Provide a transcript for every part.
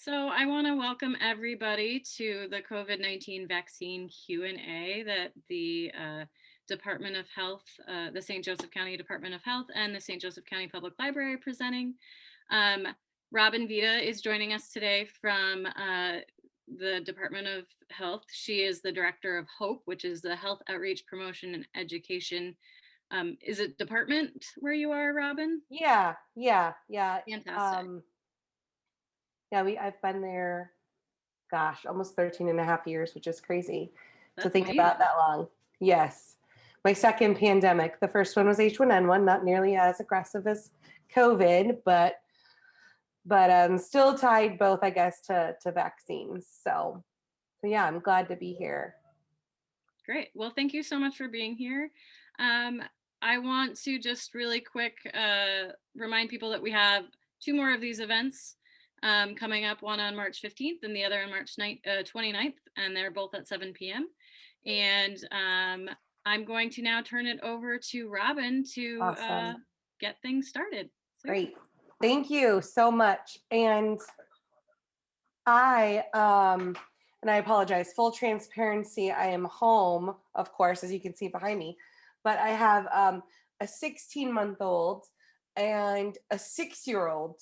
So I want to welcome everybody to the COVID-19 vaccine Q&A that the Department of Health, the St. Joseph County Department of Health and the St. Joseph County Public Library are presenting. Um, Robin Vida is joining us today from the Department of Health. She is the Director of HOPE, which is the Health Outreach Promotion and Education. Is it department where you are, Robin? Yeah. Fantastic. Um, I've been there, gosh, almost 13 and a half years, which is crazy to That's think about amazing. that long. Yes. My second pandemic. The first one was H1N1, not nearly as aggressive as COVID, but still tied both, I guess, to vaccines. So yeah, I'm glad to be here. Great. Well, thank you so much for being here. Um, I want to just really quick remind people that we have two more of these events coming up, one on March 15th and the other on March 29th, and they're both at 7 p.m. And I'm going to now turn it over to Robin to Awesome. get things started. So yeah. Great. Thank you so much. And I apologize, full transparency. I am home, of course, as you can see behind me, but I have a 16-month-old and a 6-year-old.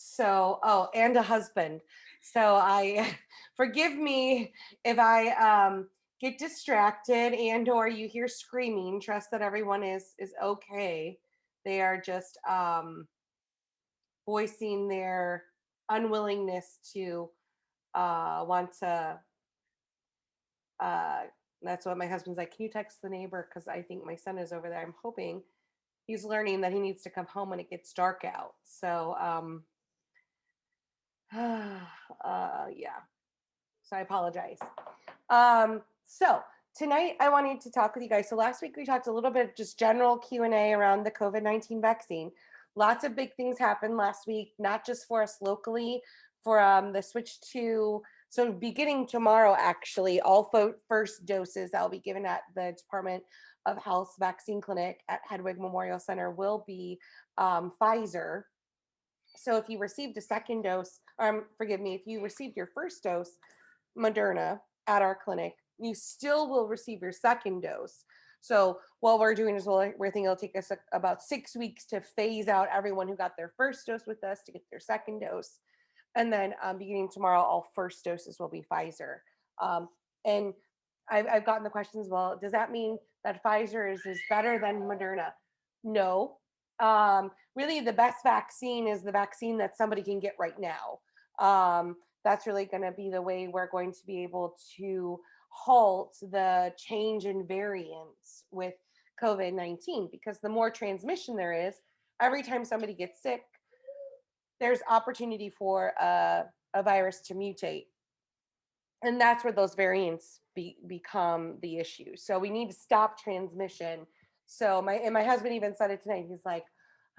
And a husband. So I forgive me if I get distracted and or you hear screaming. Trust that everyone is okay. They are just voicing their unwillingness to want to uh that's what my husband's like, can you text the neighbor, because I think my son is over there. I'm hoping he's learning that he needs to come home when it gets dark out. Yeah, so I apologize. So tonight I wanted to talk with you guys. So last week we talked a little bit of just general Q&A around the COVID-19 vaccine. Lots of big things happened last week, not just for us locally, for the switch to, so beginning tomorrow, actually, all first doses that will be given at the Department of Health's vaccine clinic at Hedwig Memorial Center will be Pfizer. So if you received a second dose, forgive me, if you received your first dose, Moderna, at our clinic, you still will receive your second dose. So what we're doing is we're thinking it'll take us about 6 weeks to phase out everyone who got their first dose with us to get their second dose. And then beginning tomorrow, all first doses will be Pfizer. And I've gotten the questions, well, does that mean that Pfizer is better than Moderna? No. Really, the best vaccine is the vaccine that somebody can get right now. That's really going to be the way we're going to be able to halt the change in variants with COVID-19, because the more transmission there is, every time somebody gets sick, there's opportunity for a virus to mutate. And that's where those variants become the issue. So we need to stop transmission. So my husband even said it tonight. He's like,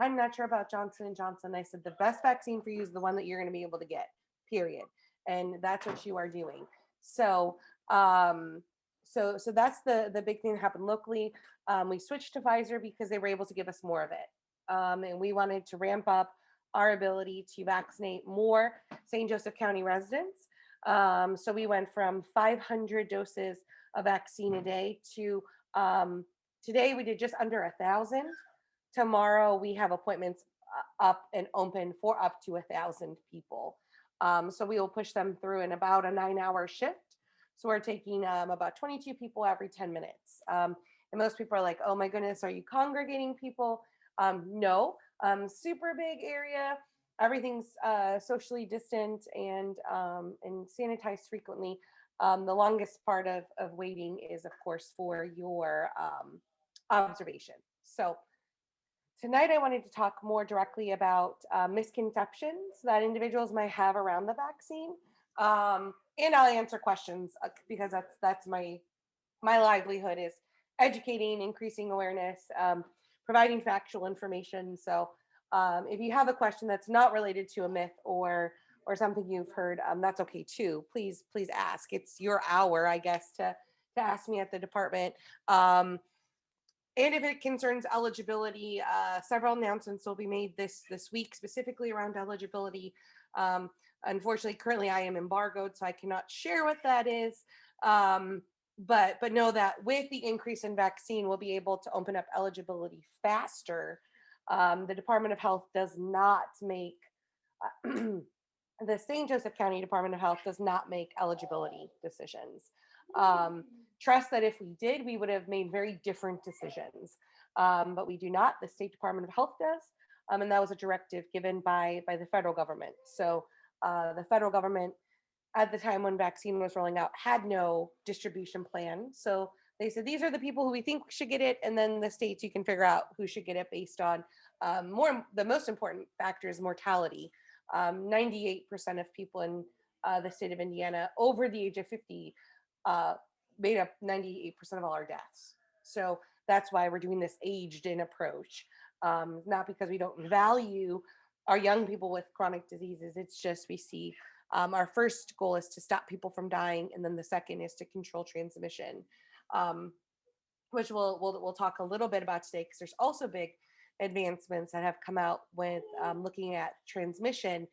I'm not sure about Johnson and Johnson. I said the best vaccine for you is the one that you're going to be able to get. Period. And that's what you are doing. So so that's the big thing that happened locally. We switched to Pfizer because they were able to give us more of it, and we wanted to ramp up our ability to vaccinate more St. Joseph County residents. So we went from 500 doses of vaccine a day to today we did just under 1,000. Tomorrow we have appointments up and open for up to 1,000 people. So we will push them through in about a 9-hour shift. So we're taking about 22 people every 10 minutes. And most people are like, oh my goodness, are you congregating people? No, super big area. Everything's socially distant and sanitized frequently. The longest part of waiting is, of course, for your observation. So tonight I wanted to talk more directly about misconceptions that individuals might have around the vaccine. And I'll answer questions because that's my livelihood, is educating, increasing awareness, providing factual information. So if you have a question that's not related to a myth or something you've heard, that's okay too. Please ask. It's your hour, I guess, to ask me at the department. And if it concerns eligibility, several announcements will be made this week, specifically around eligibility. Um, Unfortunately, currently I am embargoed, so I cannot share what that is. But know that with the increase in vaccine, we'll be able to open up eligibility faster. The Department of Health does not make the St. Joseph County Department of Health does not make eligibility decisions. Trust that if we did, we would have made very different decisions. But we do not. The State Department of Health does. And that was a directive given by the federal government. So the federal government, at the time when vaccine was rolling out, had no distribution plan. So they said, these are the people who we think should get it. And then the states, you can figure out who should get it based on the most important factor is mortality. 98% of people in the state of Indiana over the age of 50 made up 98% of all our deaths. So that's why we're doing this aged in approach. Not because we don't value our young people with chronic diseases. It's just we see our first goal is to stop people from dying, and then the second is to control transmission, which we'll talk a little bit about today, because there's also big advancements that have come out with looking at transmission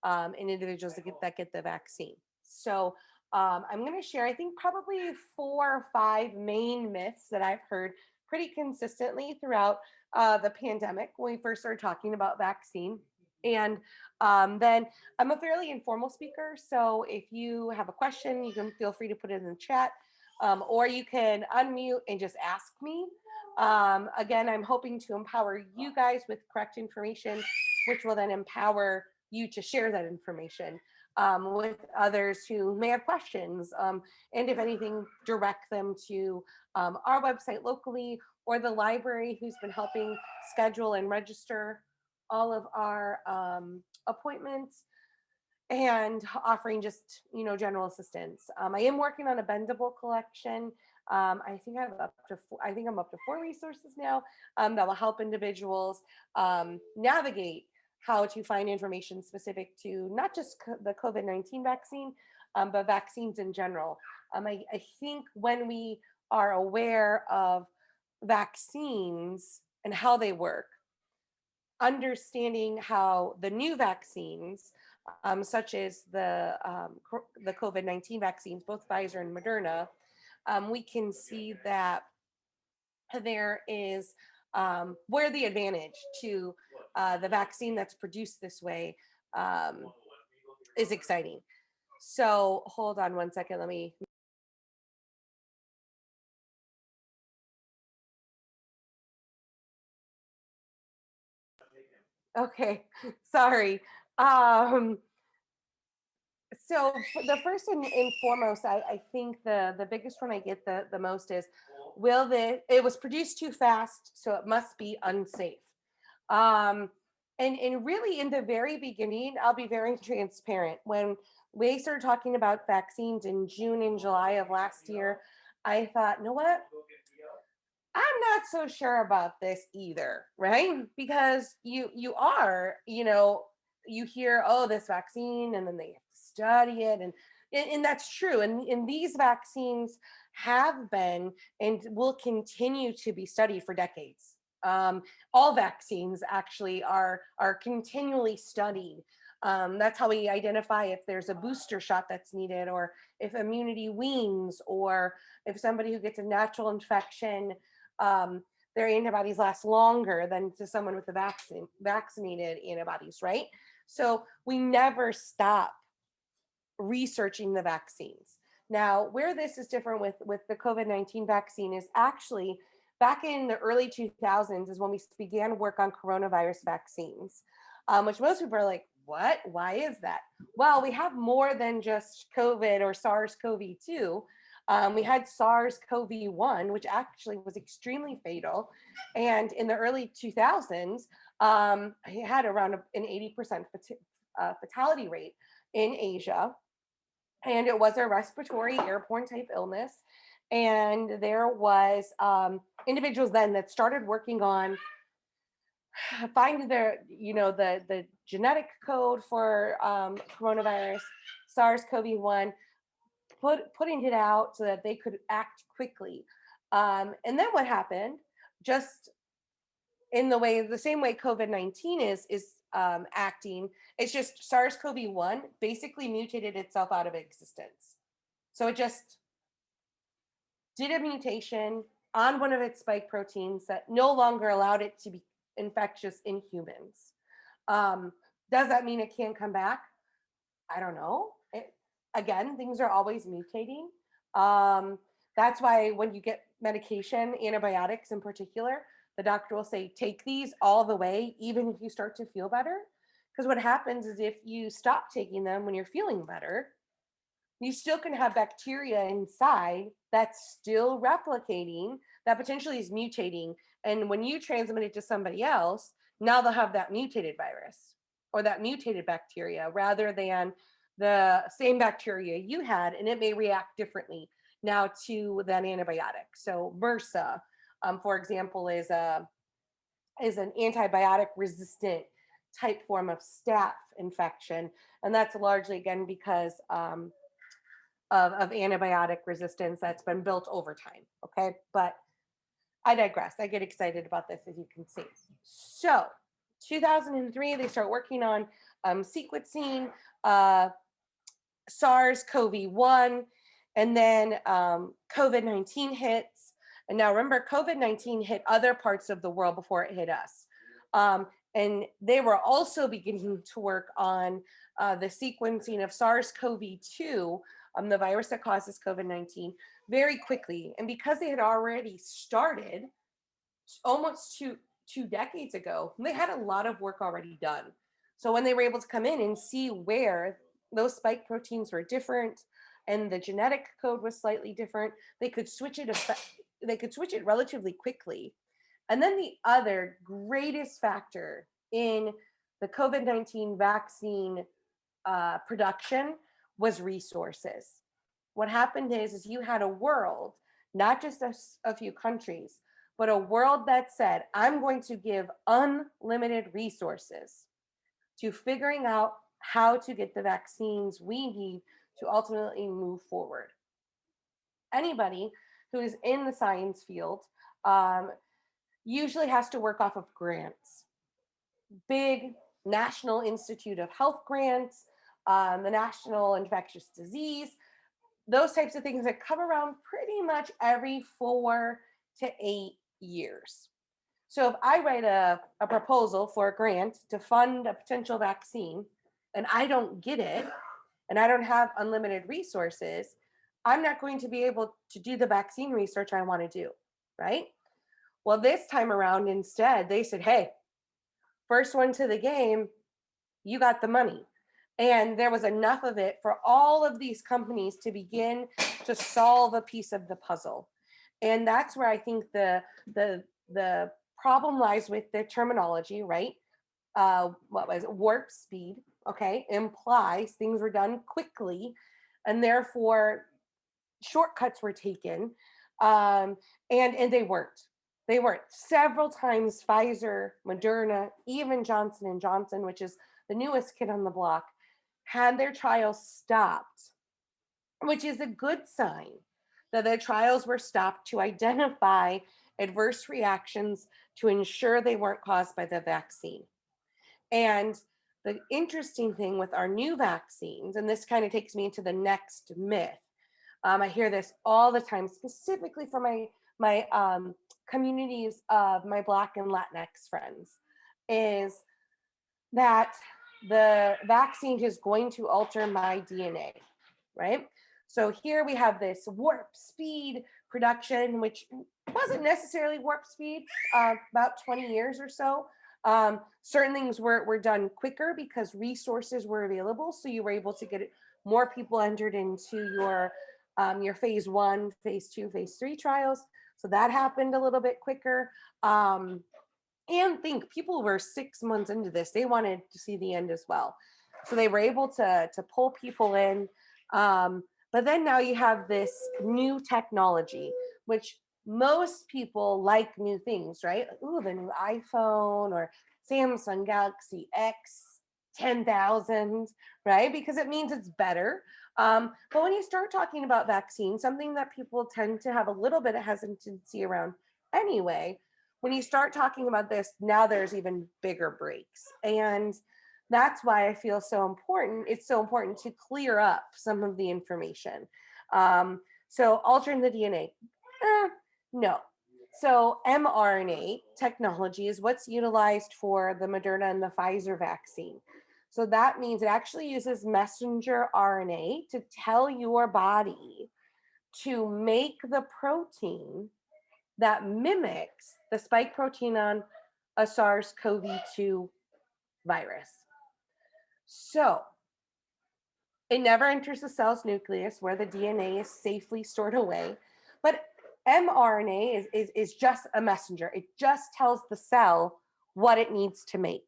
in individuals that get the vaccine. So I'm going to share, I think, probably 4 or 5 main myths that I've heard pretty consistently throughout the pandemic when we first started talking about vaccine. And then I'm a fairly informal speaker, so if you have a question, you can feel free to put it in the chat, or you can unmute and just ask me. Again, I'm hoping to empower you guys with correct information, which will then empower you to share that information with others who may have questions. And if anything, direct them to our website locally or the library, who's been helping schedule and register all of our appointments and offering just, general assistance. I am working on a bendable collection. I think I'm up to 4 resources now that will help individuals navigate how to find information specific to not just the COVID-19 vaccine, but vaccines in general. I think when we are aware of vaccines and how they work, understanding how the new vaccines, such as the COVID-19 vaccines, both Pfizer and Moderna, we can see that there is where the advantage to the vaccine that's produced this way is exciting. So hold on one second. Let me. Okay, sorry. So the first and foremost, I think the biggest one I get the most is, it was produced too fast, so it must be unsafe. And really in the very beginning, I'll be very transparent. When we started talking about vaccines in June and July of last year, I thought, you know what? I'm not so sure about this either, right? Because you hear, oh, this vaccine, and then they have to study it, and that's true. And these vaccines have been and will continue to be studied for decades. All vaccines actually are continually studied. That's how we identify if there's a booster shot that's needed, or if immunity wanes, or if somebody who gets a natural infection, their antibodies last longer than to someone with the vaccinated antibodies, right? So we never stop researching the vaccines. Now, where this is different with the COVID-19 vaccine is actually back in the early 2000s is when we began work on coronavirus vaccines, which most people are like, what? Why is that? Well, we have more than just COVID or SARS-CoV-2. We had SARS-CoV-1, which actually was extremely fatal. And in the early 2000s, it had around an 80% fatality rate in Asia. And it was a respiratory airborne type illness. And there was individuals then that started working on finding the genetic code for coronavirus, SARS-CoV-1, putting it out so that they could act quickly. And then what happened just the same way COVID-19 is acting. It's just SARS-CoV-1 basically mutated itself out of existence. So it just did a mutation on one of its spike proteins that no longer allowed it to be infectious in humans. Does that mean it can't come back? I don't know. Again, things are always mutating. That's why when you get medication, antibiotics in particular, the doctor will say, take these all the way, even if you start to feel better. Because what happens is if you stop taking them when you're feeling better, you still can have bacteria inside that's still replicating, that potentially is mutating. And when you transmit it to somebody else, now they'll have that mutated virus or that mutated bacteria rather than the same bacteria you had, and it may react differently now to that antibiotic. So MRSA, for example, is an antibiotic resistant type form of staph infection, and that's largely again because of antibiotic resistance that's been built over time. Okay, but I digress. I get excited about this, as you can see. So 2003, they start working on sequencing SARS-CoV-1, and then COVID-19 hits. And now remember, COVID-19 hit other parts of the world before it hit us. And they were also beginning to work on the sequencing of SARS-CoV-2, the virus that causes COVID-19, very quickly. And because they had already started almost two decades ago, they had a lot of work already done. So when they were able to come in and see where those spike proteins were different and the genetic code was slightly different, they could switch it relatively quickly. And then the other greatest factor in the COVID-19 vaccine production was resources. What happened is you had a world, not just a few countries, but a world that said, I'm going to give unlimited resources to figuring out how to get the vaccines we need to ultimately move forward. Anybody who is in the science field usually has to work off of grants, big National Institute of Health grants, the National Infectious Disease, those types of things that come around pretty much every 4 to 8 years. So if I write a proposal for a grant to fund a potential vaccine and I don't get it and I don't have unlimited resources, I'm not going to be able to do the vaccine research I want to do, right? Well, this time around, instead, they said, hey, first one to the game, you got the money. And there was enough of it for all of these companies to begin to solve a piece of the puzzle. And that's where I think the problem lies with the terminology, right? What was it? Warp speed, okay, implies things were done quickly, and therefore shortcuts were taken, and they weren't. They weren't. Several times, Pfizer, Moderna, even Johnson and Johnson, which is the newest kid on the block, had their trials stopped, which is a good sign that their trials were stopped to identify adverse reactions to ensure they weren't caused by the vaccine. And the interesting thing with our new vaccines, and this kind of takes me into the next myth, I hear this all the time, specifically from my communities of my Black and Latinx friends, is that the vaccine is going to alter my DNA, right? So here we have this warp speed production, which wasn't necessarily warp speed, about 20 years or so. Certain things were done quicker because resources were available. So you were able to get more people entered into your phase 1, phase 2, phase 3 trials. So that happened a little bit quicker. And think people were 6 months into this. They wanted to see the end as well. So they were able to pull people in. But then now you have this new technology, which most people like new things, right? Ooh, the new iPhone or Samsung Galaxy X 10,000, right? Because it means it's better. But when you start talking about vaccines, something that people tend to have a little bit of hesitancy around anyway, when you start talking about this, now there's even bigger breaks. And that's why I feel so important. It's so important to clear up some of the information. So altering the DNA, no. So mRNA technology is what's utilized for the Moderna and the Pfizer vaccine. So that means it actually uses messenger RNA to tell your body to make the protein that mimics the spike protein on a SARS-CoV-2 virus. So it never enters the cell's nucleus where the DNA is safely stored away. But mRNA is just a messenger. It just tells the cell what it needs to make.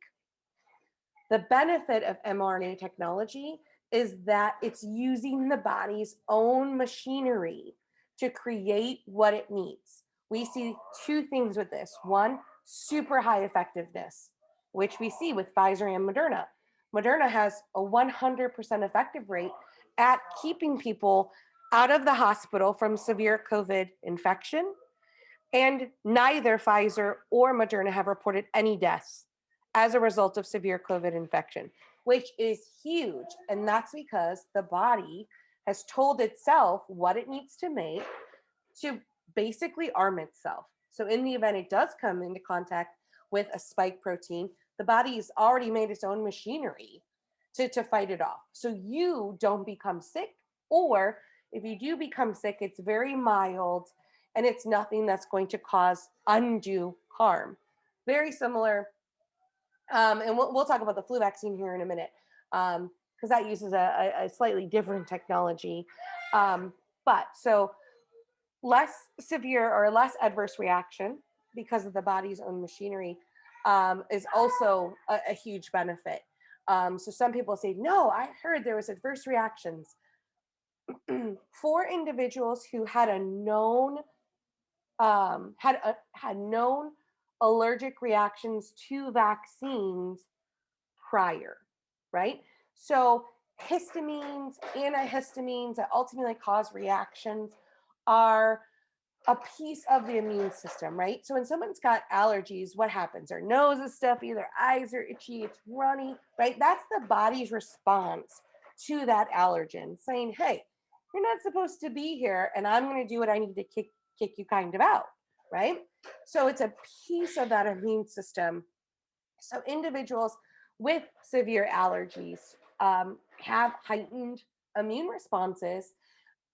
The benefit of mRNA technology is that it's using the body's own machinery to create what it needs. We see two things with this. One, super high effectiveness, which we see with Pfizer and Moderna. Moderna has a 100% effective rate at keeping people out of the hospital from severe COVID infection. And neither Pfizer or Moderna have reported any deaths as a result of severe COVID infection, which is huge. And that's because the body has told itself what it needs to make to basically arm itself. So in the event it does come into contact with a spike protein, the body's already made its own machinery to fight it off. So you don't become sick, or if you do become sick, it's very mild and it's nothing that's going to cause undue harm. Very similar, and we'll talk about the flu vaccine here in a minute, because that uses a slightly different technology. But so less severe or less adverse reaction because of the body's own machinery is also a huge benefit. So some people say, no, I heard there was adverse reactions. For individuals who had a known had known allergic reactions to vaccines prior, right? So histamines, antihistamines that ultimately cause reactions are a piece of the immune system, right? So when someone's got allergies, what happens? Their nose is stuffy, their eyes are itchy, it's runny, right? That's the body's response to that allergen saying, hey, you're not supposed to be here, and I'm going to do what I need to kick you kind of out, right? So it's a piece of that immune system. So individuals with severe allergies have heightened immune responses.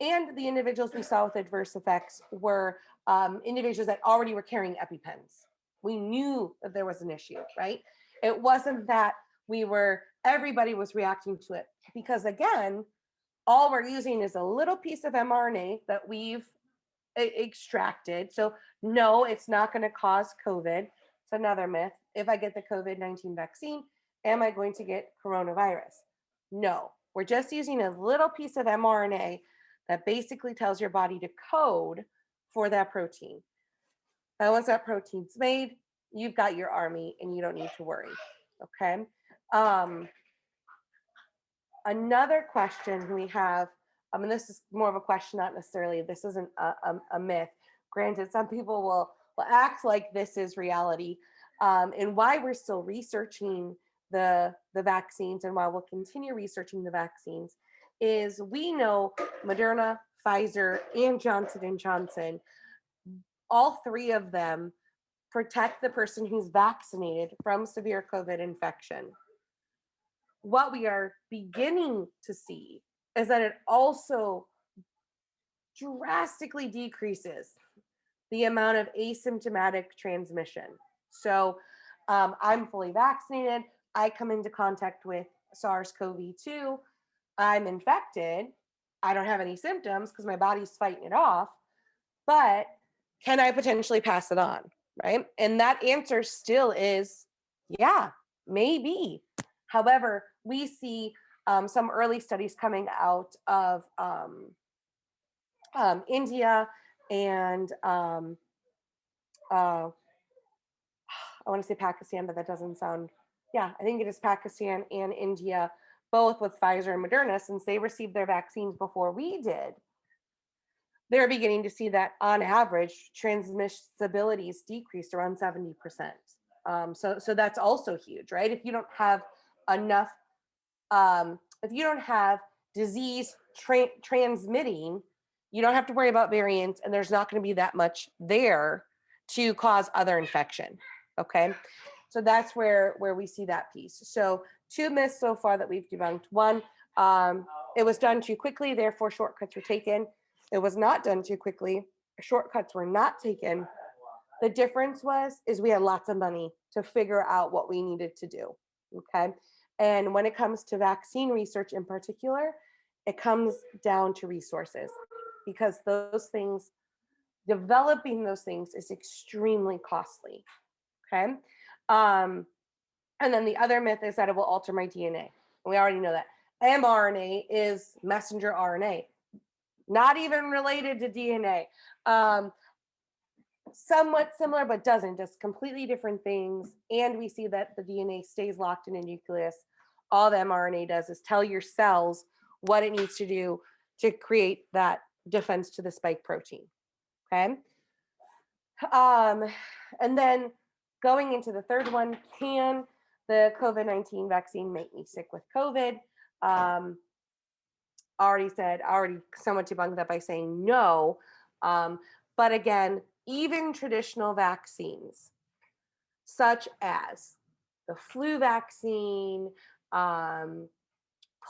And the individuals we saw with adverse effects were individuals that already were carrying EpiPens. We knew that there was an issue, right? It wasn't that everybody was reacting to it, because again, all we're using is a little piece of mRNA that we've extracted. So no, it's not going to cause COVID. It's another myth. If I get the COVID-19 vaccine, am I going to get coronavirus? No, we're just using a little piece of mRNA that basically tells your body to code for that protein. And once that protein's made, you've got your army and you don't need to worry, okay? Another question we have, and this is more of a question, not necessarily, this isn't a myth. Granted, some people will act like this is reality, and why we're still researching the vaccines and why we'll continue researching the vaccines is we know Moderna, Pfizer, and Johnson & Johnson, all three of them protect the person who's vaccinated from severe COVID infection. What we are beginning to see is that it also drastically decreases the amount of asymptomatic transmission. So I'm fully vaccinated. I come into contact with SARS-CoV-2. I'm infected. I don't have any symptoms because my body's fighting it off. But can I potentially pass it on? Right? And that answer still is, yeah, maybe. However, we see some early studies coming out of India and I want to say Pakistan, but that doesn't sound, yeah, I think it is Pakistan and India, both with Pfizer and Moderna, since they received their vaccines before we did. they're beginning to see that on average, transmissibility is decreased around 70%. So that's also huge, right? If you don't have enough, if you don't have disease transmitting, you don't have to worry about variants, and there's not going to be that much there to cause other infection. Okay, so that's where we see that piece. So 2 myths so far that we've debunked. One, it was done too quickly, therefore shortcuts were taken. It was not done too quickly, shortcuts were not taken. The difference is we had lots of money to figure out what we needed to do. Okay, and when it comes to vaccine research in particular, it comes down to resources, because those things, developing those things is extremely costly. Okay, and then the other myth is that it will alter my DNA. We already know that mRNA is messenger RNA, not even related to DNA. Somewhat similar, but doesn't, just completely different things. And we see that the DNA stays locked in a nucleus. All the mRNA does is tell your cells what it needs to do to create that defense to the spike protein. Okay. And then going into the third one, can the COVID-19 vaccine make me sick with COVID? Already somewhat debunked that by saying no. But again, even traditional vaccines, such as the flu vaccine,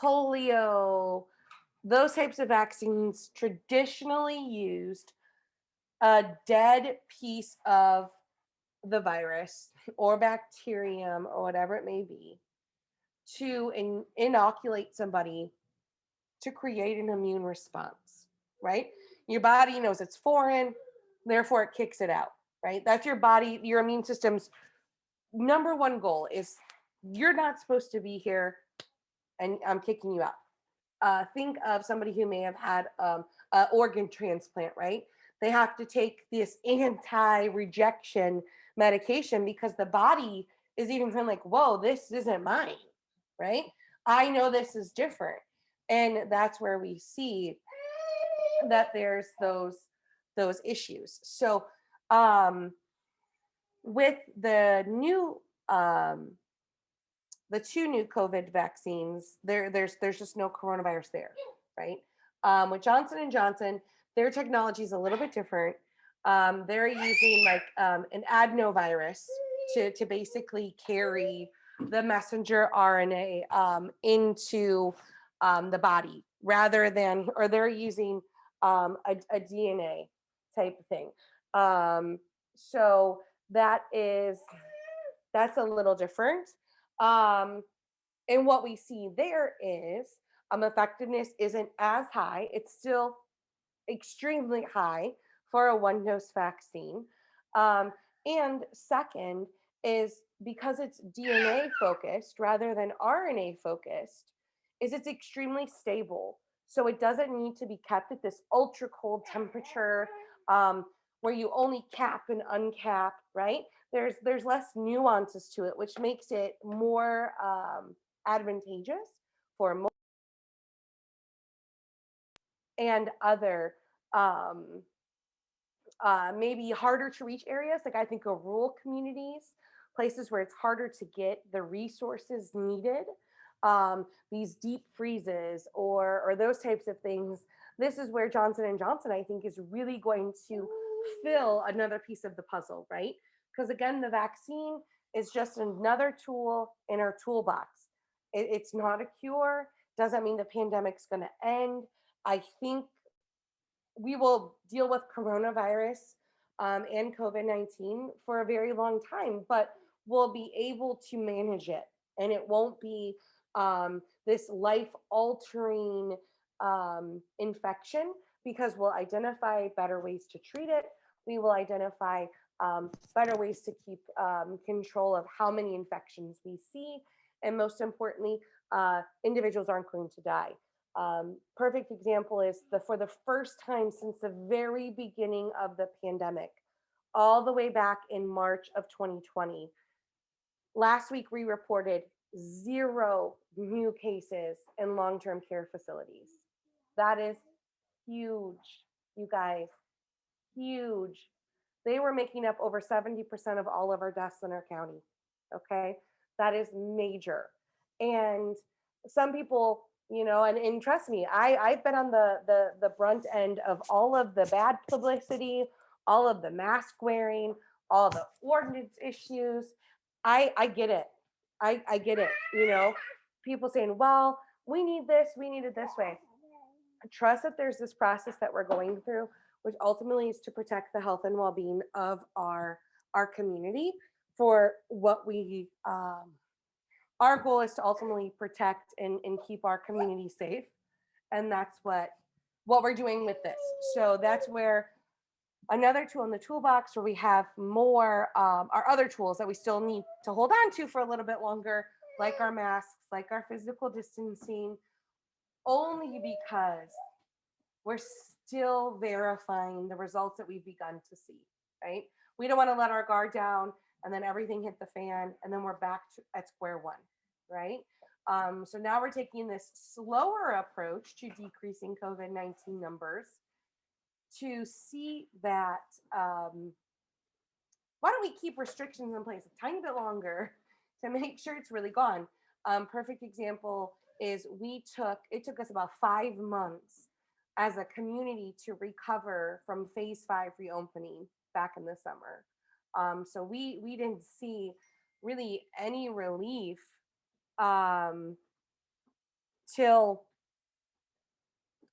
polio, those types of vaccines traditionally used a dead piece of the virus or bacterium or whatever it may be to inoculate somebody to create an immune response, right? Your body knows it's foreign, therefore it kicks it out, right? That's your body, your immune system's number one goal is you're not supposed to be here and I'm kicking you out. Think of somebody who may have had an organ transplant, right? They have to take this anti-rejection medication because the body is even feeling like, whoa, this isn't mine, right? I know this is different. And that's where we see that there's those issues. So with the two new COVID vaccines, there's just no coronavirus there, right? With Johnson and Johnson, their technology is a little bit different. They're using like an adenovirus to basically carry the messenger RNA into the body rather than, or they're using a DNA type of thing. So that's a little different. And what we see there is effectiveness isn't as high. It's still extremely high for a one-dose vaccine. And second is because it's DNA focused rather than RNA focused, is it's extremely stable. So it doesn't need to be kept at this ultra cold temperature where you only cap and uncap, right? There's less nuances to it, which makes it more advantageous for and other maybe harder to reach areas. Like I think of rural communities, places where it's harder to get the resources needed, these deep freezes or those types of things. This is where Johnson and Johnson, I think, is really going to fill another piece of the puzzle, right? Because again, the vaccine is just another tool in our toolbox. It's not a cure. Doesn't mean the pandemic's going to end. I think we will deal with coronavirus and COVID-19 for a very long time, but we'll be able to manage it. And it won't be this life-altering infection, because we'll identify better ways to treat it. We will identify better ways to keep control of how many infections we see. And most importantly, individuals aren't going to die. Perfect example is for the first time since the very beginning of the pandemic, all the way back in March of 2020. Last week, we reported 0 new cases in long-term care facilities. That is huge. you guys, huge. They were making up over 70% of all of our deaths in our county. Okay. That is major. And some people, and trust me, I've been on the brunt end of all of the bad publicity, all of the mask wearing, all the ordinance issues. I get it. I get it. People saying, well, we need this, we need it this way. Trust that there's this process that we're going through, which ultimately is to protect the health and well-being of our community for what we our goal is to ultimately protect and keep our community safe. And that's what we're doing with this. So that's where another tool in the toolbox, where we have more our other tools that we still need to hold on to for a little bit longer, like our masks, like our physical distancing, only because we're still verifying the results that we've begun to see, right? We don't want to let our guard down and then everything hit the fan and then we're back at square one, right? So now we're taking this slower approach to decreasing COVID-19 numbers to see that why don't we keep restrictions in place a tiny bit longer to make sure it's really gone. Perfect example is it took us about 5 months as a community to recover from phase 5 reopening back in the summer. So we didn't see really any relief till,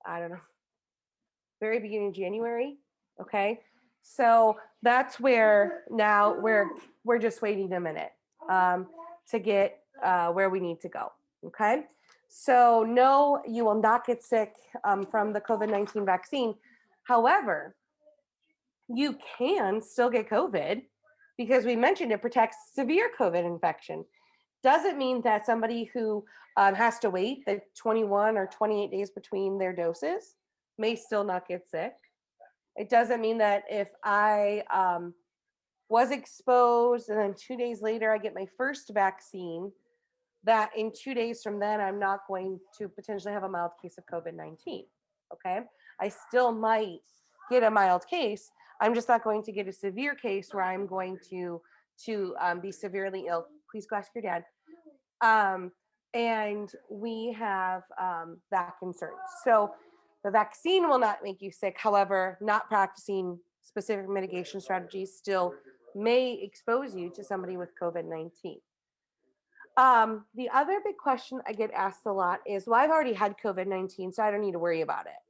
I don't know, very beginning of January. Okay. So that's where now we're just waiting a minute to get where we need to go. Okay. So no, you will not get sick from the COVID-19 vaccine. However, you can still get COVID because we mentioned it protects severe COVID infection. Doesn't mean that somebody who has to wait the 21 or 28 days between their doses may still not get sick. It doesn't mean that if I was exposed and then 2 days later I get my first vaccine, that in 2 days from then I'm not going to potentially have a mild case of COVID-19. Okay. I still might get a mild case. I'm just not going to get a severe case where I'm going to be severely ill. Please go ask your dad. And we have that concern. So the vaccine will not make you sick. However, not practicing specific mitigation strategies still may expose you to somebody with COVID-19. The other big question I get asked a lot is, well, I've already had COVID-19, so I don't need to worry about it.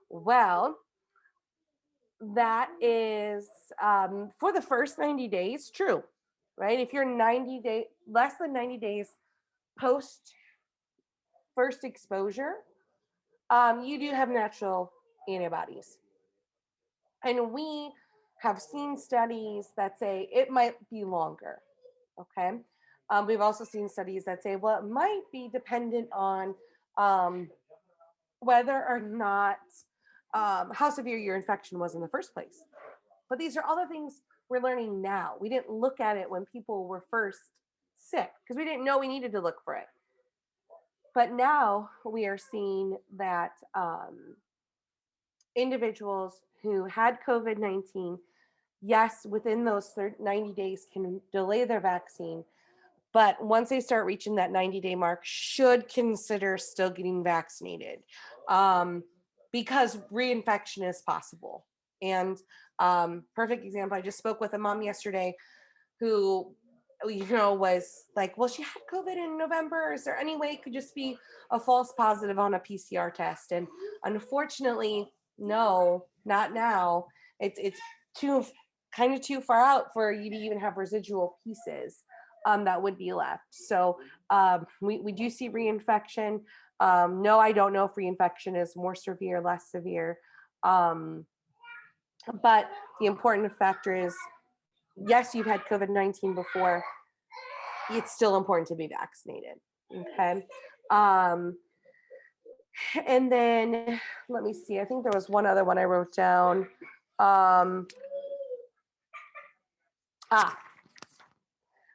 Well, that is for the first 90 days true, right? If you're less than 90 days post first exposure, you do have natural antibodies. And we have seen studies that say it might be longer, okay? We've also seen studies that say, well, it might be dependent on whether or not how severe your infection was in the first place. But these are all the things we're learning now. We didn't look at it when people were first sick because we didn't know we needed to look for it. But now we are seeing that individuals who had COVID-19, yes, within those 90 days can delay their vaccine. But once they start reaching that 90-day mark, should consider still getting vaccinated because reinfection is possible. And perfect example, I just spoke with a mom yesterday who, was like, well, she had COVID in November. Is there any way it could just be a false positive on a PCR test? And unfortunately, no, not now. It's too far out for you to even have residual pieces that would be left. So we do see reinfection. No, I don't know if reinfection is more severe, less severe. But the important factor is, yes, you've had COVID-19 before. It's still important to be vaccinated. Okay. And then let me see. I think there was one other one I wrote down.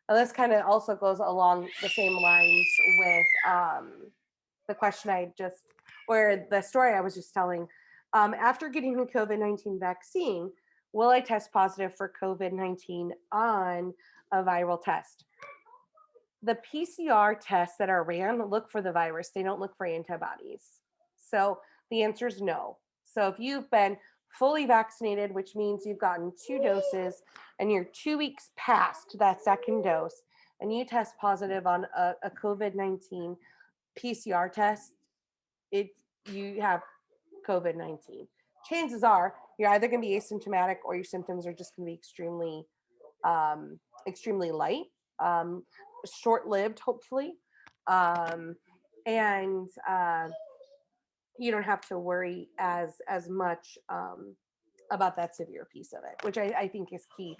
This kind of also goes along the same lines with the question or the story I was just telling. After getting the COVID-19 vaccine, will I test positive for COVID-19 on a viral test? The PCR tests that are ran look for the virus, they don't look for antibodies. So the answer is no. So if you've been fully vaccinated, which means you've gotten 2 doses and you're 2 weeks past that second dose, and you test positive on a COVID-19 PCR test, you have COVID-19. Chances are you're either going to be asymptomatic or your symptoms are just going to be extremely light, short-lived, hopefully, and you don't have to worry as much about that severe piece of it, which I think is key.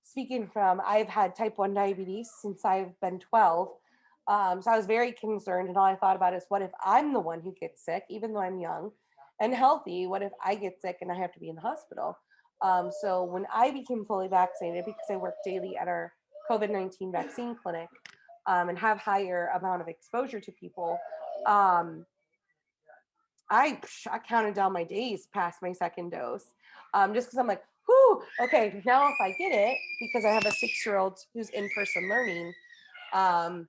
Speaking from, I've had type 1 diabetes since I've been 12. So I was very concerned, and all I thought about is, what if I'm the one who gets sick, even though I'm young and healthy? What if I get sick and I have to be in the hospital? So when I became fully vaccinated, because I work daily at our COVID-19 vaccine clinic and have higher amount of exposure to people, I counted down my days past my second dose, just because I'm like, whoo, okay, now if I get it, because I have a 6-year-old who's in person learning, at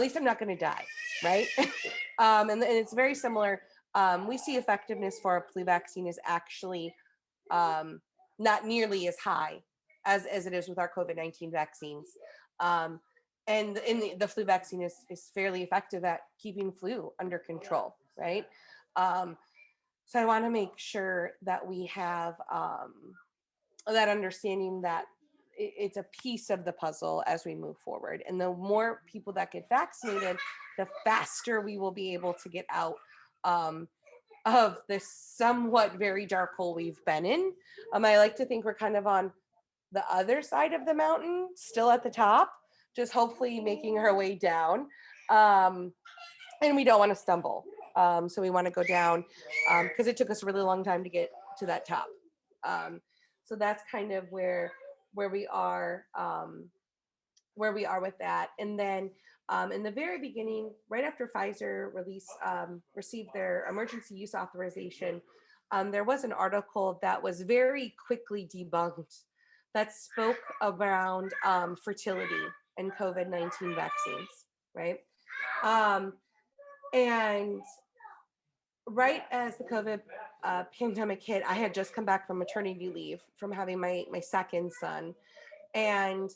least I'm not going to die, right? And it's very similar. We see effectiveness for a flu vaccine is actually not nearly as high as it is with our COVID-19 vaccines. And the flu vaccine is fairly effective at keeping flu under control, right? So I want to make sure that we have that understanding that it's a piece of the puzzle as we move forward. And the more people that get vaccinated, the faster we will be able to get out of this somewhat very dark hole we've been in. I like to think we're kind of on the other side of the mountain, still at the top, just hopefully making our way down. And we don't want to stumble. So we want to go down because it took us a really long time to get to that top. So that's kind of where we are with that. And then in the very beginning, right after Pfizer received their emergency use authorization, there was an article that was very quickly debunked that spoke around fertility and COVID-19 vaccines, right? And right as the COVID pandemic hit, I had just come back from maternity leave from having my second son. And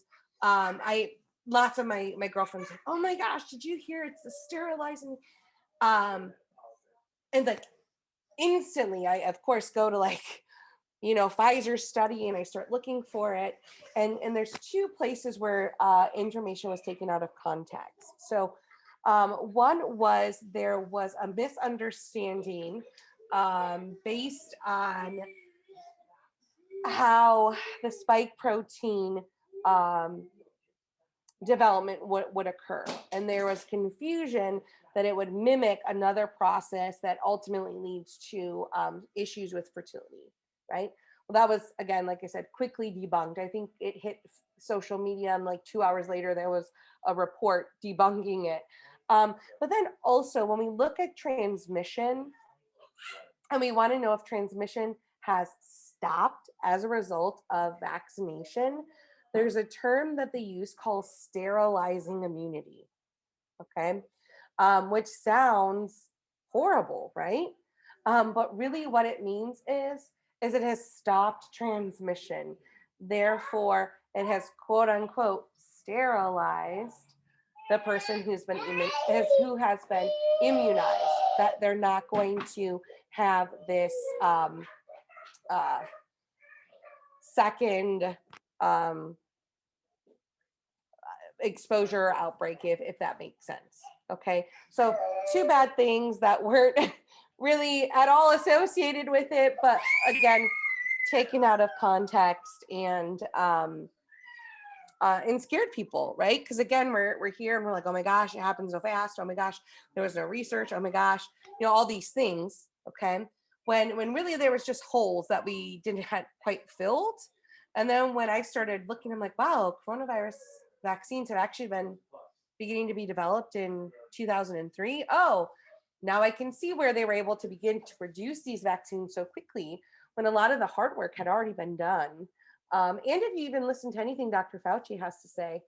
lots of my girlfriends, like, oh my gosh, did you hear it's the sterilizing? And like instantly, I of course go to Pfizer's study, and I start looking for it. And there's 2 places where information was taken out of context. So one was, there was a misunderstanding based on how the spike protein development would occur. And there was confusion that it would mimic another process that ultimately leads to issues with fertility, right? Well, that was, again, like I said, quickly debunked. I think it hit social media, and like 2 hours later, there was a report debunking it. But then also, when we look at transmission, and we want to know if transmission has stopped as a result of vaccination, there's a term that they use called sterilizing immunity, okay? Which sounds horrible, right? But really what it means is it has stopped transmission. Therefore, it has, quote unquote, sterilized the person who has been immunized, that they're not going to have this second exposure outbreak, if that makes sense. Okay, so 2 bad things that weren't really at all associated with it, but again, taken out of context and scared people, right? Because again, we're here and we're like, oh my gosh, it happened so fast. Oh my gosh, there was no research. Oh my gosh, all these things. Okay, when really there was just holes that we didn't have quite filled. And then when I started looking, I'm like, wow, coronavirus vaccines have actually been beginning to be developed in 2003. Oh, Now I can see where they were able to begin to produce these vaccines so quickly when a lot of the hard work had already been done. And if you even listen to anything Dr. Fauci has to say,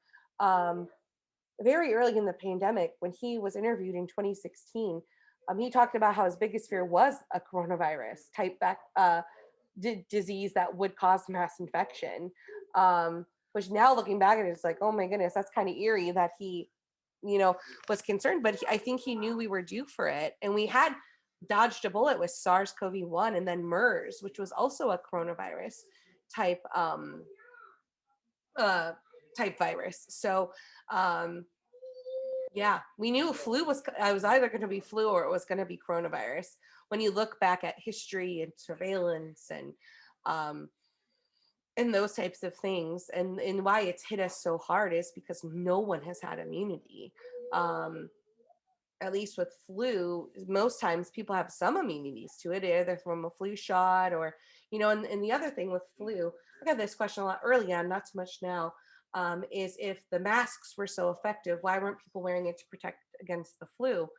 very early in the pandemic, when he was interviewed in 2016, he talked about how his biggest fear was a coronavirus type disease that would cause mass infection. Which now looking back at it, it's like, oh my goodness, that's kind of eerie that he, was concerned. But I think he knew we were due for it, and we had dodged a bullet with SARS-CoV-1 and then MERS, which was also a coronavirus type type virus. So yeah, we knew I was either going to be flu or it was going to be coronavirus. When you look back at history and surveillance and those types of things, and why it's hit us so hard is because no one has had immunity. At least with flu, most times people have some immunities to it, either from a flu shot or, and the other thing with flu, I got this question a lot early on, not so much now, is if the masks were so effective, why weren't people wearing it to protect against the flu?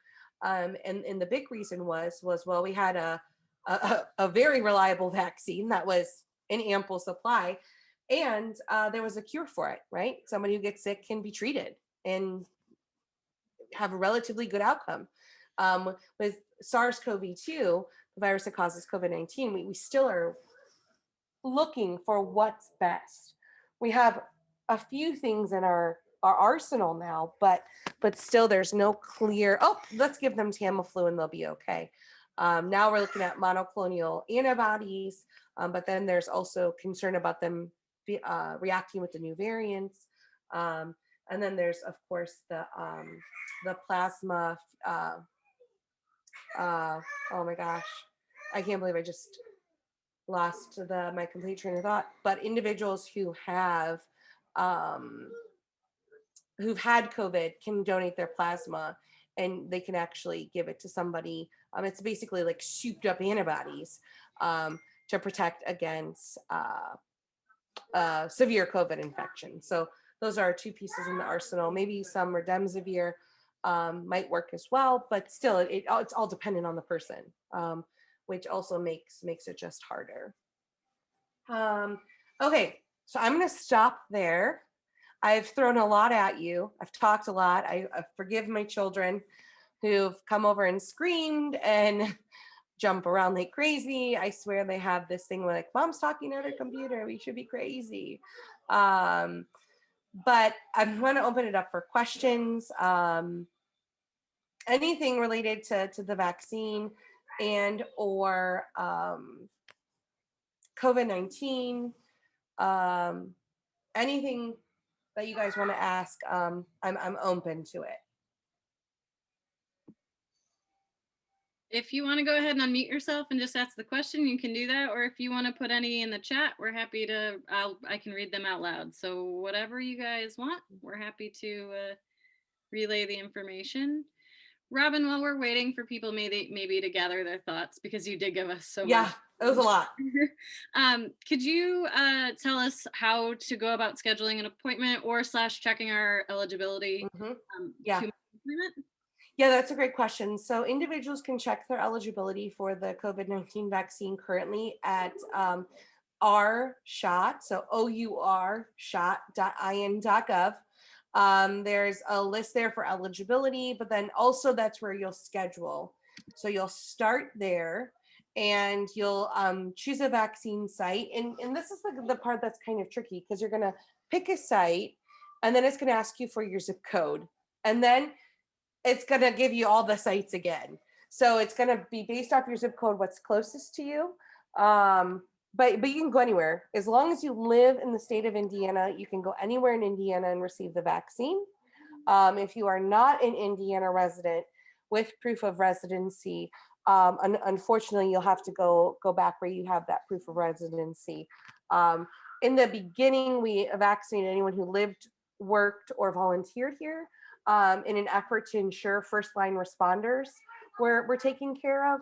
And the big reason was, well, we had a very reliable vaccine that was in ample supply, and there was a cure for it, right? Somebody who gets sick can be treated and have a relatively good outcome. With SARS-CoV-2, the virus that causes COVID-19, we still are looking for what's best. We have a few things in our arsenal now, but still there's no clear, let's give them Tamiflu and they'll be okay. Now we're looking at monoclonal antibodies, but then there's also concern about them reacting with the new variants. And then there's, of course, the plasma. Oh my gosh, I can't believe I just lost my complete train of thought. But individuals who have who've had COVID can donate their plasma, and they can actually give it to somebody. It's basically like souped up antibodies to protect against severe COVID infection. So those are two pieces in the arsenal. Maybe some remdesivir might work as well, but still, it's all dependent on the person, which also makes it just harder. Okay, so I'm going to stop there. I've thrown a lot at you. I've talked a lot. I forgive my children who've come over and screamed and jump around like crazy. I swear they have this thing where like, mom's talking at her computer, we should be crazy. But I'm going to open it up for questions. Anything related to the vaccine and or COVID-19, anything that you guys want to ask, I'm open to it. If you want to go ahead and unmute yourself and just ask the question, you can do that. Or if you want to put any in the chat, we're happy to, I can read them out loud. So whatever you guys want, we're happy to relay the information. Robin, while we're waiting for people maybe to gather their thoughts, because you did give us so much. Yeah, it was a lot. Could you tell us how to go about scheduling an appointment or / checking our eligibility? Yeah. To appointment? Yeah, that's a great question. So individuals can check their eligibility for the COVID-19 vaccine currently at our shot, so our.shot.in.gov. There's a list there for eligibility, but then also that's where you'll schedule. So you'll start there and you'll choose a vaccine site. And this is the part that's kind of tricky, because you're going to pick a site and then it's going to ask you for your zip code. And then it's going to give you all the sites again. So it's going to be based off your zip code, what's closest to you. But you can go anywhere. As long as you live in the state of Indiana, you can go anywhere in Indiana and receive the vaccine. If you are not an Indiana resident with proof of residency, unfortunately, you'll have to go back where you have that proof of residency. In the beginning, we vaccinated anyone who lived, worked, or volunteered here in an effort to ensure first-line responders were taken care of,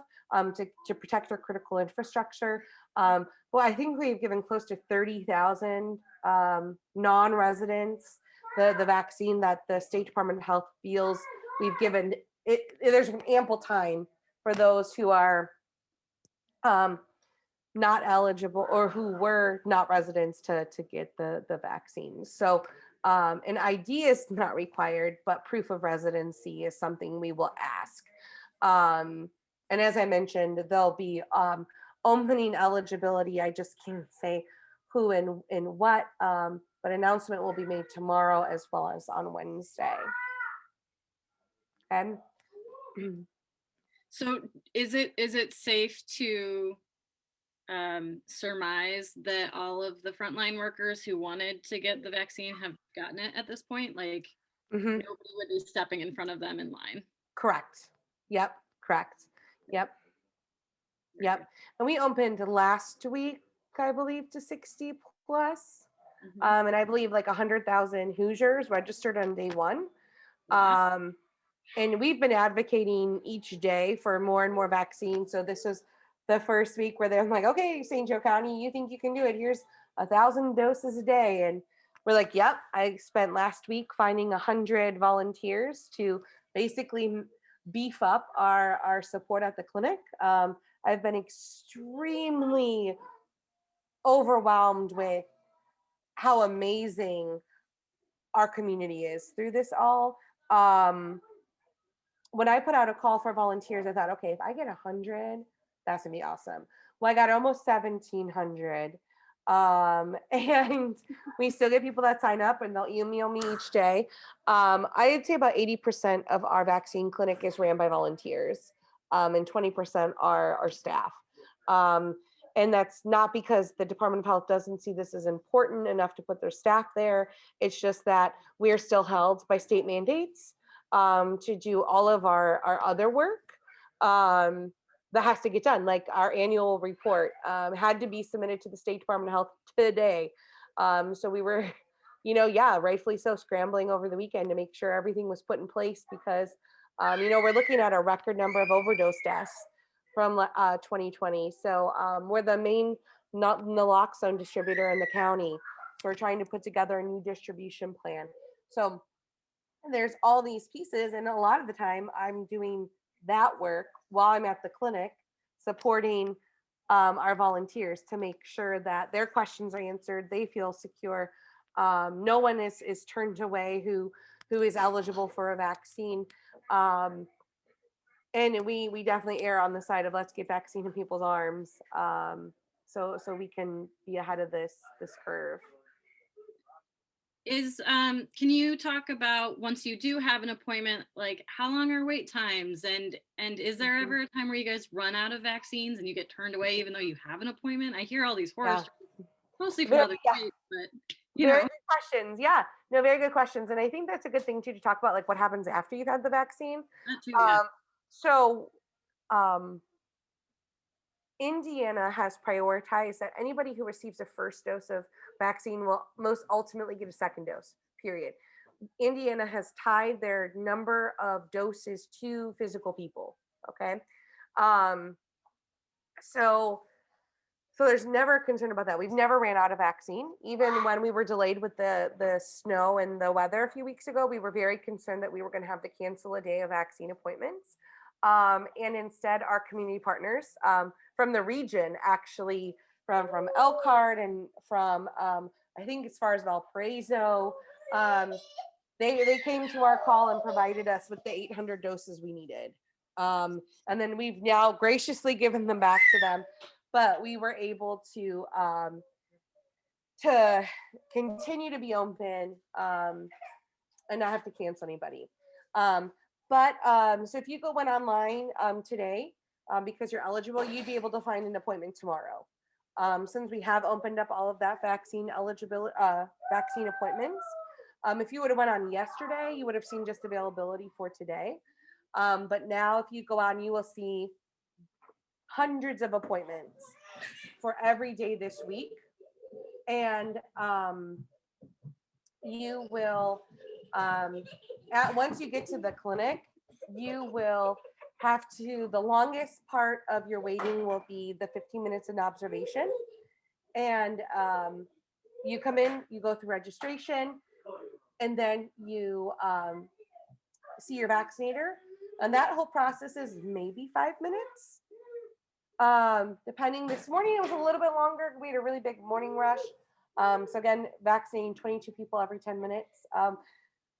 to protect our critical infrastructure. Well, I think we've given close to 30,000 non-residents the vaccine that the State Department of Health feels we've given there's ample time for those who are not eligible or who were not residents to get the vaccines. So an ID is not required, but proof of residency is something we will ask. And as I mentioned, there'll be opening eligibility. I just can't say who and what, but announcement will be made tomorrow as well as on Wednesday. And So is it safe to surmise that all of the frontline workers who wanted to get the vaccine have gotten it at this point? Like nobody would be stepping in front of them in line. Correct. Yep. Correct. Yep. Yep. And we opened last week, I believe, to 60 plus. And I believe like 100,000 Hoosiers registered on day one. And we've been advocating each day for more and more vaccines. So this was the first week where they're like, okay, St. Joe County, you think you can do it? Here's 1,000 doses a day. And we're like, yep. I spent last week finding 100 volunteers to basically beef up our support at the clinic. I've been extremely overwhelmed with how amazing our community is through this all. When I put out a call for volunteers, I thought, okay, if I get 100, that's gonna be awesome. Well, I got almost 1,700. And we still get people that sign up and they'll email me each day. I'd say about 80% of our vaccine clinic is ran by volunteers, and 20% are our staff. And that's not because the Department of Health doesn't see this as important enough to put their staff there. It's just that we're still held by state mandates to do all of our other work that has to get done. Like our annual report had to be submitted to the State Department of Health today. So we were, rightfully so, scrambling over the weekend to make sure everything was put in place because, we're looking at a record number of overdose deaths from 2020. So we're the main naloxone distributor in the county. So we're trying to put together a new distribution plan. So there's all these pieces, and a lot of the time I'm doing that work while I'm at the clinic supporting our volunteers to make sure that their questions are answered, they feel secure. No one is turned away who is eligible for a vaccine. And we definitely err on the side of let's get vaccine in people's arms, so we can be ahead of this curve. Can you talk about once you do have an appointment, like how long are wait times, and is there ever a time where you guys run out of vaccines and you get turned away even though you have an appointment? I hear all these horror stories, mostly from other states, but very good questions. Yeah, no, very good questions, and I think that's a good thing too to talk about, like what happens after you've had the vaccine. That too, yeah. So, Indiana has prioritized that anybody who receives a first dose of vaccine will most ultimately get a second dose, period. Indiana has tied their number of doses to physical people. Okay. So there's never concern about that. We've never ran out of vaccine. Even when we were delayed with the snow and the weather a few weeks ago, we were very concerned that we were going to have to cancel a day of vaccine appointments. And instead, our community partners from the region, actually from Elkhart and from I think as far as Valparaiso, they came to our call and provided us with the 800 doses we needed. And then we've now graciously given them back to them, but we were able to continue to be open and not have to cancel anybody. But so if you go online today, because you're eligible, you'd be able to find an appointment tomorrow. Since we have opened up all of that vaccine eligibility, vaccine appointments. If you would have went on yesterday, you would have seen just availability for today. But now if you go on, you will see hundreds of appointments for every day this week. And you will, once you get to the clinic, you will have to, the longest part of your waiting will be the 15 minutes in observation. And you come in, you go through registration, and then you see your vaccinator. And that whole process is maybe 5 minutes. Depending, this morning it was a little bit longer. We had a really big morning rush. So again, vaccinating 22 people every 10 minutes.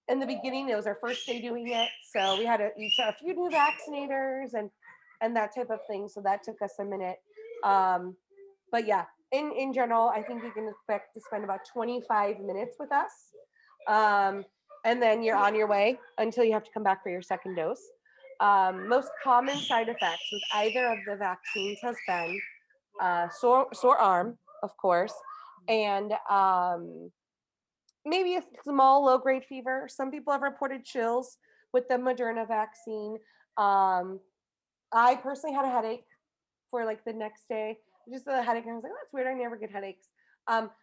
In the beginning, it was our first day doing it. So we saw a few new vaccinators and that type of thing. So that took us a minute. But yeah, in general, I think you can expect to spend about 25 minutes with us. And then you're on your way until you have to come back for your second dose. Most common side effects with either of the vaccines has been sore arm, of course, and maybe a small low-grade fever. Some people have reported chills with the Moderna vaccine. I personally had a headache for like the next day, just a headache, and I was like, oh, that's weird. I never get headaches.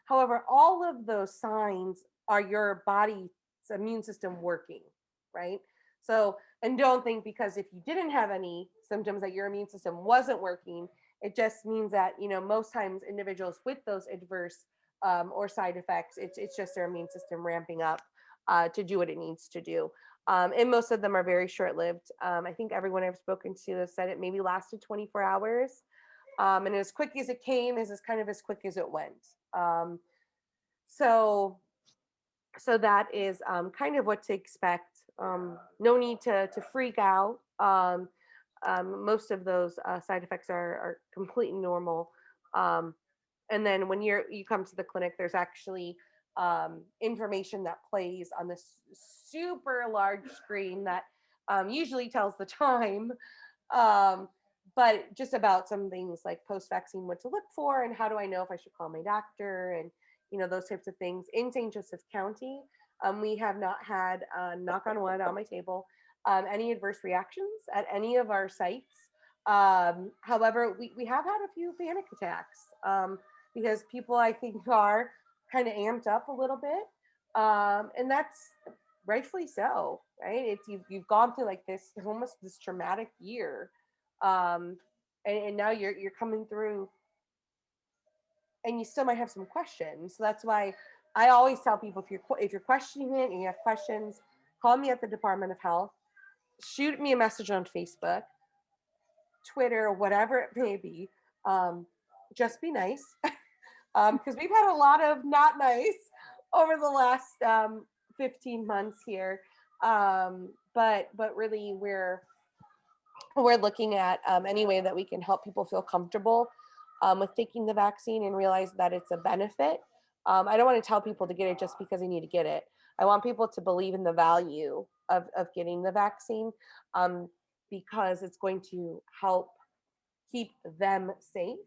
However, all of those signs are your body's immune system working, right? So, and don't think because if you didn't have any symptoms that your immune system wasn't working. It just means that, most times individuals with those adverse or side effects, it's just their immune system ramping up to do what it needs to do. And most of them are very short-lived. I think everyone I've spoken to has said it maybe lasted 24 hours. And as quick as it came is kind of as quick as it went. So that is kind of what to expect. No need to freak out. Most of those side effects are completely normal. And then when you come to the clinic, there's actually information that plays on this super large screen that usually tells the time, but just about some things like post-vaccine, what to look for, and how do I know if I should call my doctor, and those types of things. In St. Joseph County, we have not had, knock on wood on my table, any adverse reactions at any of our sites. However, we have had a few panic attacks because people, I think, are kind of amped up a little bit, and that's rightfully so, right? It's you've gone through like this almost this traumatic year, and now you're coming through, and you still might have some questions. So that's why I always tell people, if you're questioning it and you have questions, call me at the Department of Health, shoot me a message on Facebook, Twitter, whatever it may be. Just be nice, because we've had a lot of not nice over the last 15 months here. But really, we're looking at any way that we can help people feel comfortable with taking the vaccine and realize that it's a benefit. I don't want to tell people to get it just because they need to get it. I want people to believe in the value of getting the vaccine, because it's going to help keep them safe.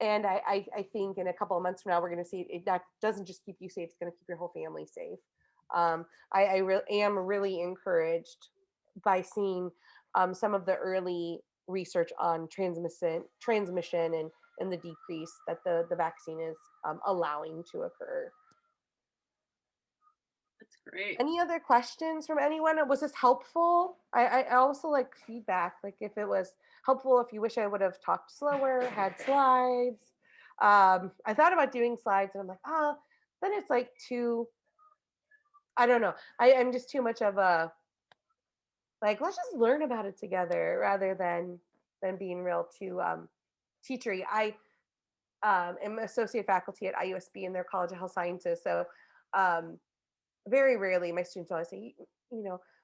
And I think in a couple of months from now, we're going to see that doesn't just keep you safe, it's going to keep your whole family safe. I am really encouraged by seeing some of the early research on transmission and the decrease that the vaccine is allowing to occur. That's great. Any other questions from anyone? Was this helpful? I also like feedback, like if it was helpful, if you wish I would have talked slower, had slides. I thought about doing slides and I'm like, then it's like too, I don't know. I'm just too much of a, like, let's just learn about it together rather than being real too teachery. I am associate faculty at IUSB in their College of Health Sciences. So very rarely my students always say,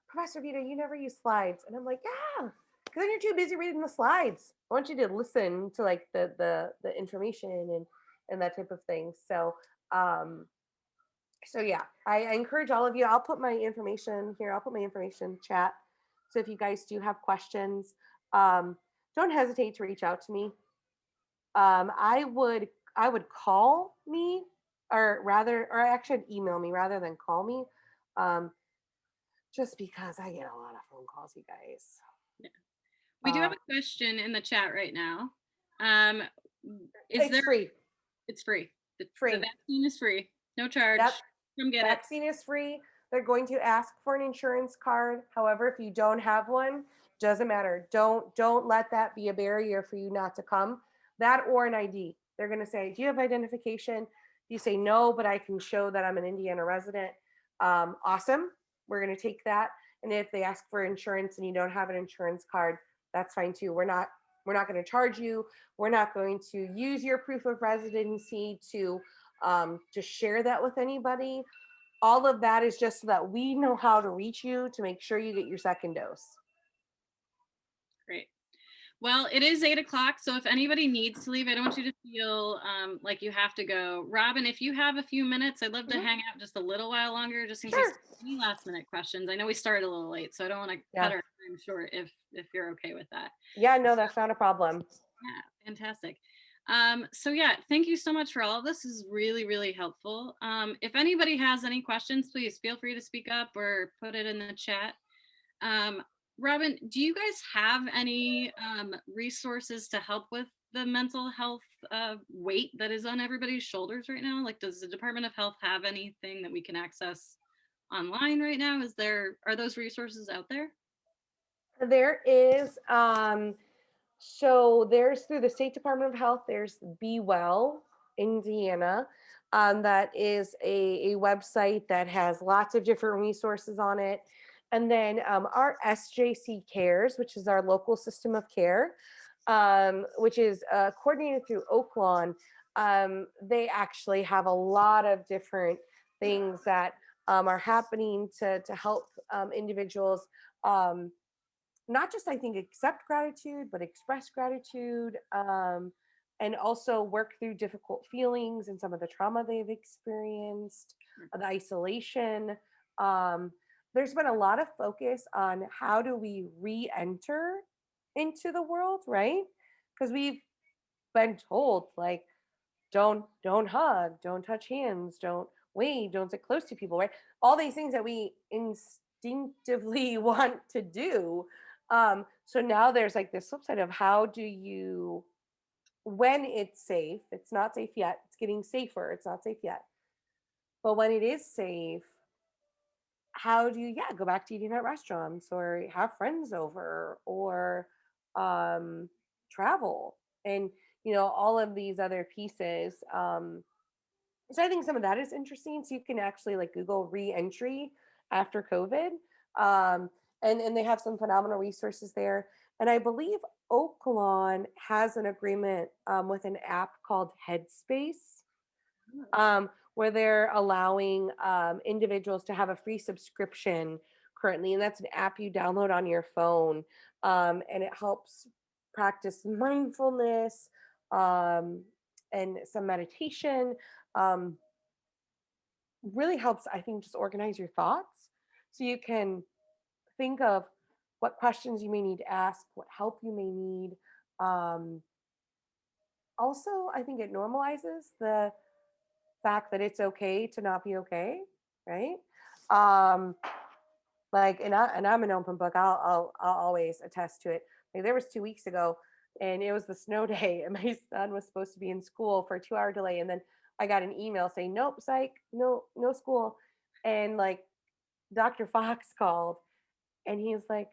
Professor Vida, you never use slides. And I'm like, yeah, because then you're too busy reading the slides. I want you to listen to like the information and that type of thing. So yeah, I encourage all of you. I'll put my information here. I'll put my information in chat. So if you guys do have questions, don't hesitate to reach out to me. I would call me, or actually email me rather than call me, just because I get a lot of phone calls, you guys. Yeah. We do have a question in the chat right now. It's free. It's free. Free. The vaccine is free. No charge. Yep. Come get Vaccine is free. They're going to ask for an insurance card. However, if you don't have one, doesn't matter. Don't let that be a barrier for you not to come. That or an ID. They're going to say, do you have identification? You say no, but I can show that I'm an Indiana resident. Awesome. We're going to take that. And if they ask for insurance and you don't have an insurance card, that's fine too. We're not going to charge you. We're not going to use your proof of residency to share that with anybody. All of that is just so that we know how to reach you to make sure you get your second dose. Great. Well, it is 8 o'clock, so if anybody needs to leave, I don't want you to feel like you have to go. Robin, if you have a few minutes, I'd love to Mhm. hang out just a little while longer, just in case Sure. any last minute questions. I know we started a little late, so I don't want to cut Yeah. our time short if you're okay with that. Yeah, no, that's not a problem. Yeah, fantastic. So yeah, thank you so much for all of this. This is really, really helpful. If anybody has any questions, please feel free to speak up or put it in the chat. Um, Robin, do you guys have any resources to help with the mental health weight that is on everybody's shoulders right now? Like, does the Department of Health have anything that we can access online right now? Are those resources out there? There is so there's through the State Department of Health, there's Be Well Indiana. That is a website that has lots of different resources on it. And then our SJC Cares, which is our local system of care, which is coordinated through Oaklawn. They actually have a lot of different things that are happening to help individuals. Not just I think accept gratitude, but express gratitude, and also work through difficult feelings and some of the trauma they've experienced, the isolation. um, there's been a lot of focus on how do we re-enter into the world, right? Because we've been told like don't hug, don't touch hands, don't wave, don't sit close to people, right? All these things that we instinctively want to do. So now there's like this flip side of how do you, when it's safe, it's not safe yet, it's getting safer, it's not safe yet. But when it is safe, how do you, yeah, go back to eating at restaurants or have friends over or um, travel and, all of these other pieces. So I think some of that is interesting. So you can actually like Google re-entry after COVID. And they have some phenomenal resources there. And I believe Oaklawn has an agreement with an app called Headspace, where they're allowing individuals to have a free subscription currently. And that's an app you download on your phone. And it helps practice mindfulness and some meditation. Um, really helps, I think, just organize your thoughts so you can think of what questions you may need to ask, what help you may need. Um, Also, I think it normalizes the fact that it's okay to not be okay, right? Um, like, and I'm an open book. I'll always attest to it. Like there was 2 weeks ago, and it was the snow day, and my son was supposed to be in school for a 2 hour delay, and then I got an email saying, "Nope, psych, no school," and like Dr. Fox called, and he was like,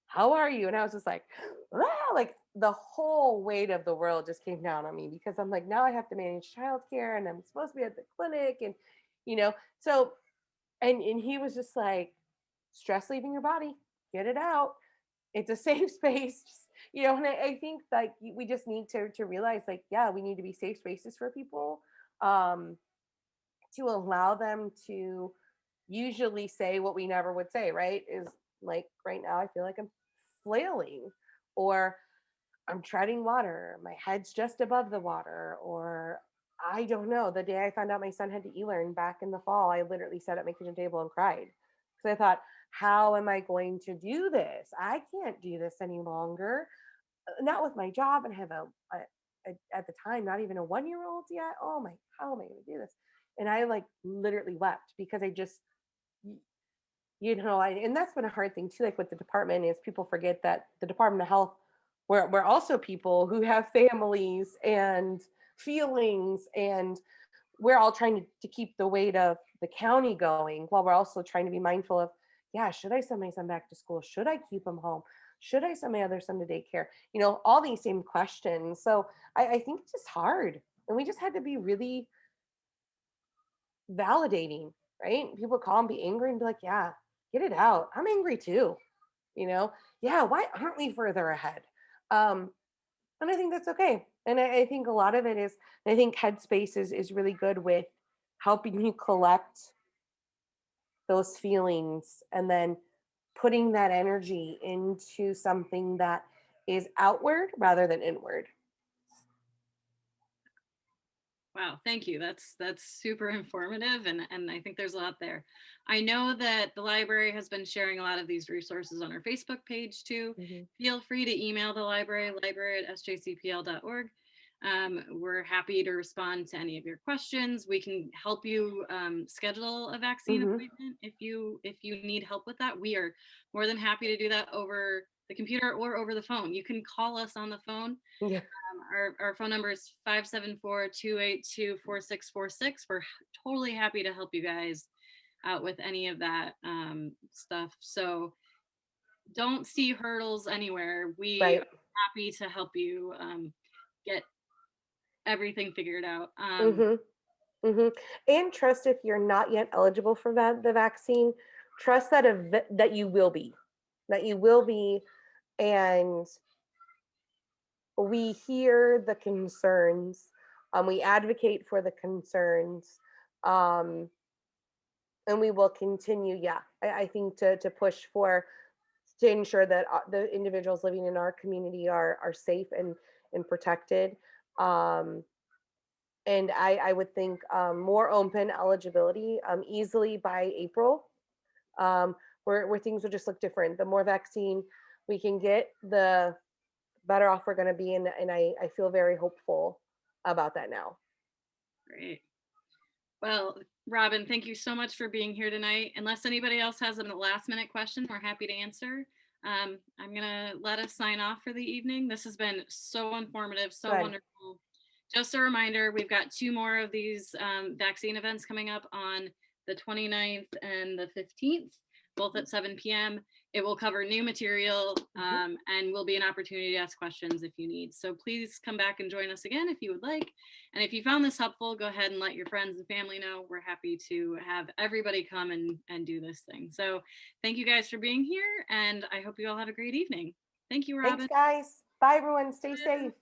"How are you?" And I was just like, "Ah," like the whole weight of the world just came down on me because I'm like, now I have to manage childcare, and I'm supposed to be at the clinic, and you know, so and he was just like, stress leaving your body, get it out, it's a safe space, and I think like we just need to realize like, yeah, we need to be safe spaces for people, um to allow them to usually say what we never would say, right? Is like right now I feel like I'm flailing, or I'm treading water, my head's just above the water, or I don't know. The day I found out my son had to e-learn back in the fall, I literally sat at my kitchen table and cried because I thought, how am I going to do this? I can't do this any longer. Not with my job, and I have at the time not even a 1 year old yet. Oh my, how am I going to do this? And I like literally wept because I just, and that's been a hard thing too. Like with the department, is people forget that the Department of Health, we're also people who have families and feelings, and we're all trying to keep the weight of the county going while we're also trying to be mindful of, yeah, should I send my son back to school? Should I keep him home? Should I send my other son to daycare? All these same questions. So I think it's just hard. And we just had to be really validating, right? People call and be angry and be like, yeah, get it out. I'm angry too. Yeah, why aren't we further ahead? Um, and I think that's okay. And I think a lot of it is, I think Headspace is really good with helping you collect those feelings and then putting that energy into something that is outward rather than inward. Wow, thank you. That's super informative, and I think there's a lot there. I know that the library has been sharing a lot of these resources on our Facebook page too. Mhm. Feel free to email the library@sjcpl.org. We're happy to respond to any of your questions. We can help you schedule a vaccine Mhm. appointment if you need help with that. We are more than happy to do that over the computer or over the phone. You can call us on the phone. Yeah. Our phone number is 574-282-4646. We're totally happy to help you guys out with any of that stuff. So don't see hurdles anywhere. We are Right. happy to help you get everything figured out. Mhm. Mhm. And trust, if you're not yet eligible for the vaccine, trust that that you will be. That you will be, and we hear the concerns. We advocate for the concerns. Um, and we will continue, yeah, I think to push for, to ensure that the individuals living in our community are safe and protected. Um, and I would think more open eligibility easily by April, where things will just look different. The more vaccine we can get, the better off we're going to be. And I feel very hopeful about that now. Great. Well, Robin, thank you so much for being here tonight. Unless anybody else has a last minute question, we're happy to answer. I'm going to let us sign off for the evening. This has been so informative, so Good. wonderful. Just a reminder, we've got 2 more of these vaccine events coming up on the 29th and the 15th, both at 7 p.m. It will cover new material and will be an opportunity to ask questions if you need. So please come back and join us again if you would like. And if you found this helpful, go ahead and let your friends and family know. We're happy to have everybody come and do this thing. So thank you guys for being here, and I hope you all have a great evening. Thank you, Thanks, Robin. guys. Bye, everyone. Stay safe.